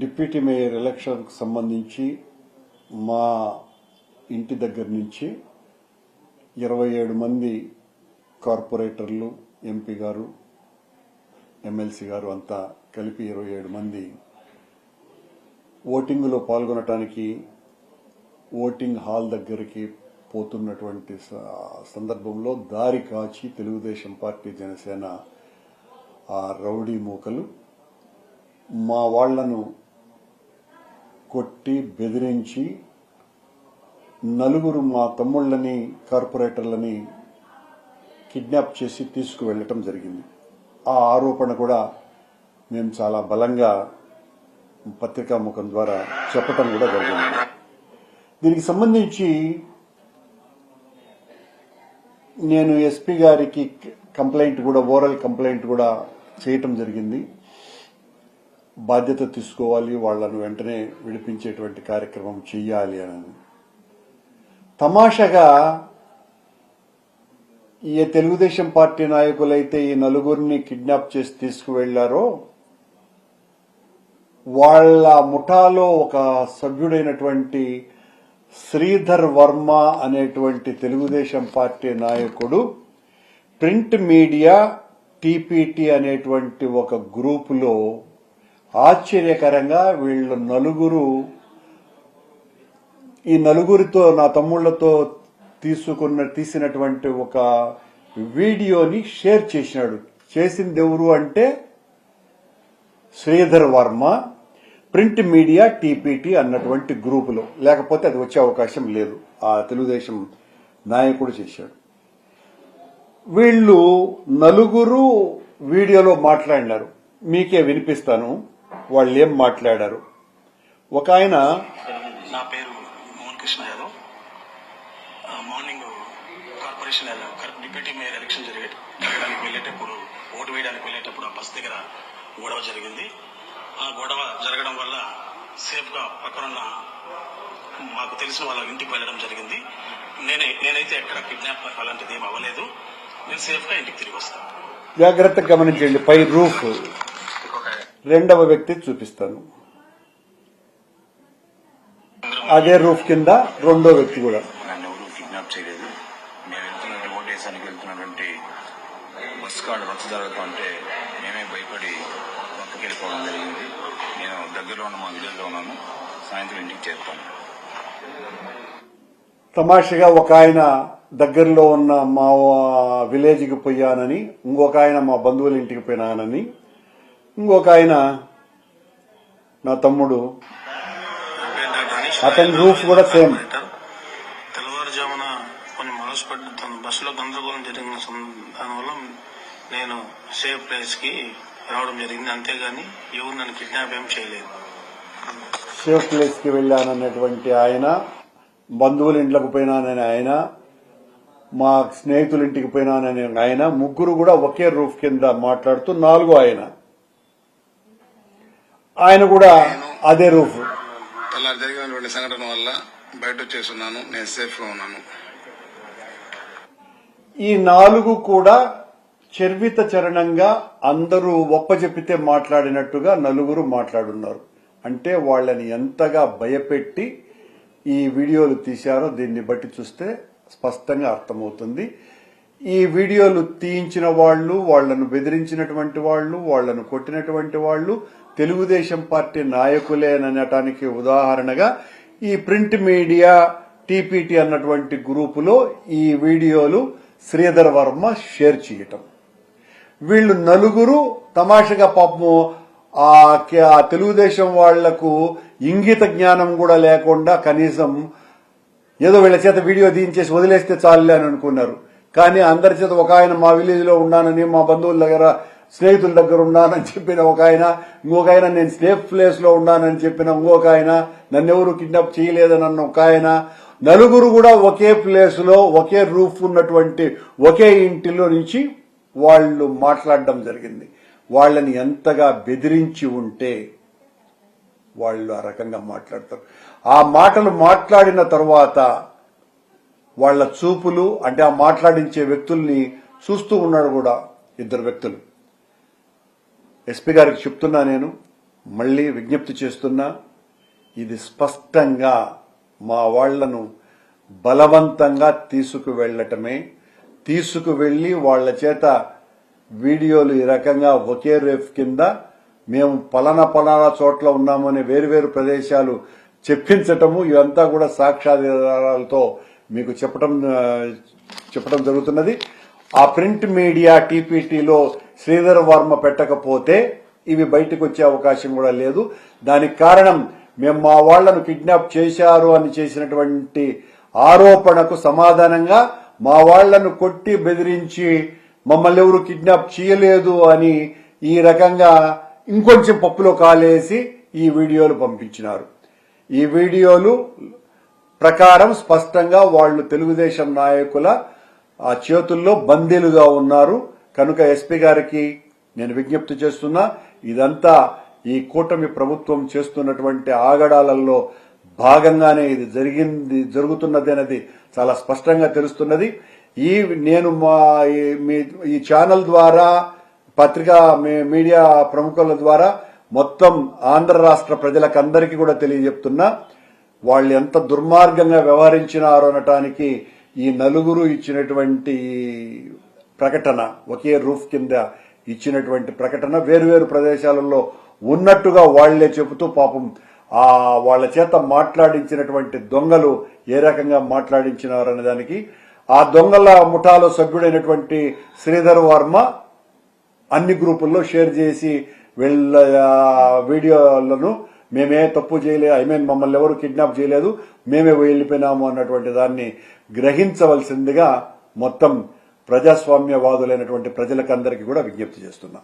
Deputy mayor ఎలక్షన్కు సంబంధించి మా ఇంటి దగ్గర నుంచి 27 మంది కార్పొరేటర్లు, ఎంపీ గారు, ఎమ్మెల్సీ గారు అంతా కలిపి 27 మంది ఓటింగ్లో పాల్గొనడానికి ఓటింగ్ హాల్ దగ్గరికి పోతున్నటువంటి సందర్భంలో దారి కాచి తెలుగుదేశం పార్టీ, జనసేన ఆ రౌడీ మూకలు మా వాళ్లను కొట్టి బెదిరించి నలుగురు మా తమ్ముళ్ళని, కార్పొరేటర్లని కిడ్నాప్ చేసి తీసుకువెళ్లటం జరిగింది. ఆ ఆరోపణ కూడా మేము చాలా బలంగా పత్రికాముఖం ద్వారా చెప్పటం కూడా జరిగింది. దీనికి సంబంధించి నేను ఎస్పీ గారికి కంప్లైంట్ కూడా, ఓరల్ కంప్లైంట్ కూడా చేయటం జరిగింది. బాధ్యత తీసుకోవాలి, వాళ్లను వెంటనే విడిపించేటువంటి కార్యక్రమం చెయ్యాలి అని. తమాషగా ఏ తెలుగుదేశం పార్టీ నాయకులైతే ఈ నలుగురిని కిడ్నాప్ చేసి తీసుకువెళ్లారో వాళ్ల ముఠాలో ఒక సభ్యుడైనటువంటి శ్రీధర్ వర్మ అనేటువంటి తెలుగుదేశం పార్టీ నాయకుడు ప్రింట్ మీడియా టీపీటీ అనేటువంటి ఒక గ్రూపులో ఆశ్చర్యకరంగా వీళ్ళు ఈ నలుగురితో, నా తమ్ముళ్లతో తీసినటువంటి ఒక వీడియోని షేర్ చేసినాడు. చేసింది ఎవరు అంటే Sridhar Varma, print media TPT అన్నటువంటి గ్రూపులో. లేకపోతే అది వచ్చే అవకాశం లేదు. ఆ తెలుగుదేశం నాయకుడు చేశాడు. వీళ్ళు నలుగురు వీడియోలో మాట్లాడినారు. మీకే వినిపిస్తాను వాళ్ళు ఏం మాట్లాడారు. ఒక ఆయన, నా పేరు Mohan Krishna Yadav. Morning corporation deputy mayor election జరగడానికి వెళ్ళేటప్పుడు, ఓటు వేయడానికి వెళ్ళేటప్పుడు ఆ బస్ దగ్గర గొడవ జరిగింది. ఆ గొడవ జరగడం వల్ల సేఫ్ గా పక్కనున్న మాకు తెలిసిన వాళ్ళ ఇంటికి వెళ్ళడం జరిగింది. నేనైతే ఎక్కడ కిడ్నాప్ అలాంటిది ఏం అవ్వలేదు. నేను సేఫ్ గా ఇంటికి తిరిగి వస్తాను. జాగ్రత్తగా గమనించండి. పై రూఫ్ రెండవ వ్యక్తి చూపిస్తాను. అదే రూఫ్ కింద రెండో వ్యక్తి కూడా. నన్ను ఎవరు కిడ్నాప్ చేయలేదు. మేము వెళ్తున్నటువంటి ఓటేసానికి వెళ్తున్నటువంటి బస్ కార్డు రద్దు జరుగుతూ ఉంటే మేమే భయపడి పక్కకి వెళ్ళిపోవడం జరిగింది. నేను దగ్గరలో ఉన్న మా విలేజ్ లో ఉన్నాను. సాయంత్రం ఇంటికి చేరుతాను. తమాషగా ఒక ఆయన దగ్గరలో ఉన్న మా విలేజ్కి పోయానని, ఇంకొక ఆయన మా బంధువుల ఇంటికి పోయినానని, ఇంకొక ఆయన నా తమ్ముడు, అతని రూఫ్ కూడా సేమ్. తెల్లవారుజామున కొన్ని మనసుపడ్డ బస్సులో గందరగోళం జరిగిన దానివల్ల నేను సేఫ్ ప్లేస్ కి రావడం జరిగింది. అంతేగాని ఎవరు నన్ను కిడ్నాప్ ఏం చేయలేదు. సేఫ్ ప్లేస్ కి వెళ్ళానన్నటువంటి ఆయన, బంధువుల ఇంట్లోకి పోయినానని ఆయన, మా స్నేహితుల ఇంటికి పోయినానని ఆయన, ముగ్గురు కూడా ఒకే రూఫ్ కింద మాట్లాడుతూ, నాలుగో ఆయన కూడా అదే రూఫ్. అలా జరిగినటువంటి సంఘటన వల్ల బయట వచ్చేస్తున్నాను. నేను సేఫ్ గా ఉన్నాను. ఈ నాలుగు కూడా చర్విత చరణంగా అందరూ ఒప్పజెప్పితే మాట్లాడినట్టుగా నలుగురు మాట్లాడున్నారు. అంటే వాళ్ళని ఎంతగా భయపెట్టి ఈ వీడియోలు తీశారో దీన్ని బట్టి చూస్తే స్పష్టంగా అర్థమవుతుంది. ఈ వీడియోలు తీయించిన వాళ్ళు, వాళ్లను బెదిరించినటువంటి వాళ్ళు, వాళ్లను కొట్టినటువంటి వాళ్ళు తెలుగుదేశం పార్టీ నాయకులేననటానికి ఉదాహరణగా ఈ ప్రింట్ మీడియా టీపీటీ అన్నటువంటి గ్రూపులో ఈ వీడియోలు శ్రీధర్ వర్మ షేర్ చేయటం. వీళ్ళు నలుగురు తమాషగా పాపము ఆ తెలుగుదేశం వాళ్లకు ఇంగిత జ్ఞానం కూడా లేకుండా కనీసం ఏదో వీళ్ళ చేత వీడియో తీయించేసి వదిలేస్తే చాలులే అని అనుకున్నారు. కానీ అందరి చేత ఒక ఆయన మా విలేజ్ లో ఉన్నానని, మా బంధువుల దగ్గర, స్నేహితుల దగ్గర ఉన్నానని చెప్పిన ఒక ఆయన, ఇంకొక ఆయన నేను సేఫ్ ప్లేస్ లో ఉన్నానని చెప్పిన ఇంకొక ఆయన, నన్నెవరు కిడ్నాప్ చేయలేదని అన్న ఒక ఆయన, నలుగురు కూడా ఒకే ప్లేస్ లో, ఒకే రూఫ్ ఉన్నటువంటి ఒకే ఇంటిలో నుంచి వాళ్ళు మాట్లాడడం జరిగింది. వాళ్ళని ఎంతగా బెదిరించి ఉంటే వాళ్ళు ఆ రకంగా మాట్లాడతారు. ఆ మాటలు మాట్లాడిన తర్వాత వాళ్ల చూపులు, అంటే ఆ మాట్లాడించే వ్యక్తుల్ని చూస్తూ ఉన్నాడు కూడా ఇద్దరు వ్యక్తులు. ఎస్పీ గారికి చెప్తున్నా, నేను మళ్ళీ విజ్ఞప్తి చేస్తున్నా, ఇది స్పష్టంగా మా వాళ్లను బలవంతంగా తీసుకువెళ్లి వాళ్ల చేత వీడియోలు ఈ రకంగా ఒకే రేఫ్ కింద మేము పలానా చోట్ల ఉన్నామని వేరువేరు ప్రదేశాలు చెప్పించటము, ఇవంతా కూడా సాక్ష్యాధారాలతో మీకు చెప్పడం జరుగుతున్నది. ఆ ప్రింట్ మీడియా టీపీటీలో శ్రీధర్ వర్మ పెట్టకపోతే ఇవి బయటకు వచ్చే అవకాశం కూడా లేదు. దానికి కారణం మేము మా వాళ్లను కిడ్నాప్ చేశారు అని చేసినటువంటి ఆరోపణకు సమాధానంగా మా వాళ్లను కొట్టి బెదిరించి మమ్మల్ని ఎవరు కిడ్నాప్ చేయలేదు అని ఈ రకంగా ఇంకొంచెం పప్పులో కాలేసి ఈ వీడియోలు పంపించినారు. ఈ వీడియోలు ప్రకారం స్పష్టంగా వాళ్లు తెలుగుదేశం నాయకుల ఆ చేతుల్లో బందీలుగా ఉన్నారు. కనుక ఎస్పీ గారికి నేను విజ్ఞప్తి చేస్తున్నా, ఇదంతా ఈ కూటమి ప్రభుత్వం చేస్తున్నటువంటి ఆగడాలలో భాగంగానే ఇది జరుగుతున్నది అనేది చాలా స్పష్టంగా తెలుస్తున్నది. నేను ఈ ఛానల్ ద్వారా, పత్రికా మీడియా ప్రముఖుల ద్వారా మొత్తం ఆంధ్ర రాష్ట్ర ప్రజలకందరికీ కూడా తెలియజెప్తున్నా, వాళ్ళు ఎంత దుర్మార్గంగా వ్యవహరించినారు అనటానికి ఈ నలుగురు ఇచ్చినటువంటి ప్రకటన, ఒకే రూఫ్ కింద ఇచ్చినటువంటి ప్రకటన వేరువేరు ప్రదేశాలలో ఉన్నట్టుగా వాళ్లే చెబుతూ పాపం వాళ్ల చేత మాట్లాడించినటువంటి దొంగలు ఏ రకంగా మాట్లాడించినారనే దానికి ఆ దొంగల ముఠాలో సభ్యుడైనటువంటి శ్రీధర్ వర్మ అన్ని గ్రూపుల్లో షేర్ చేసి వీళ్ళ వీడియోలను మేమే తప్పు చేయలేదు, మమ్మల్ని ఎవరు కిడ్నాప్ చేయలేదు, మేమే వెళ్లిపోయినాము అన్నటువంటి దాన్ని గ్రహించవలసిందిగా మొత్తం ప్రజాస్వామ్యవాదులైనటువంటి ప్రజలకందరికీ కూడా విజ్ఞప్తి చేస్తున్నాం.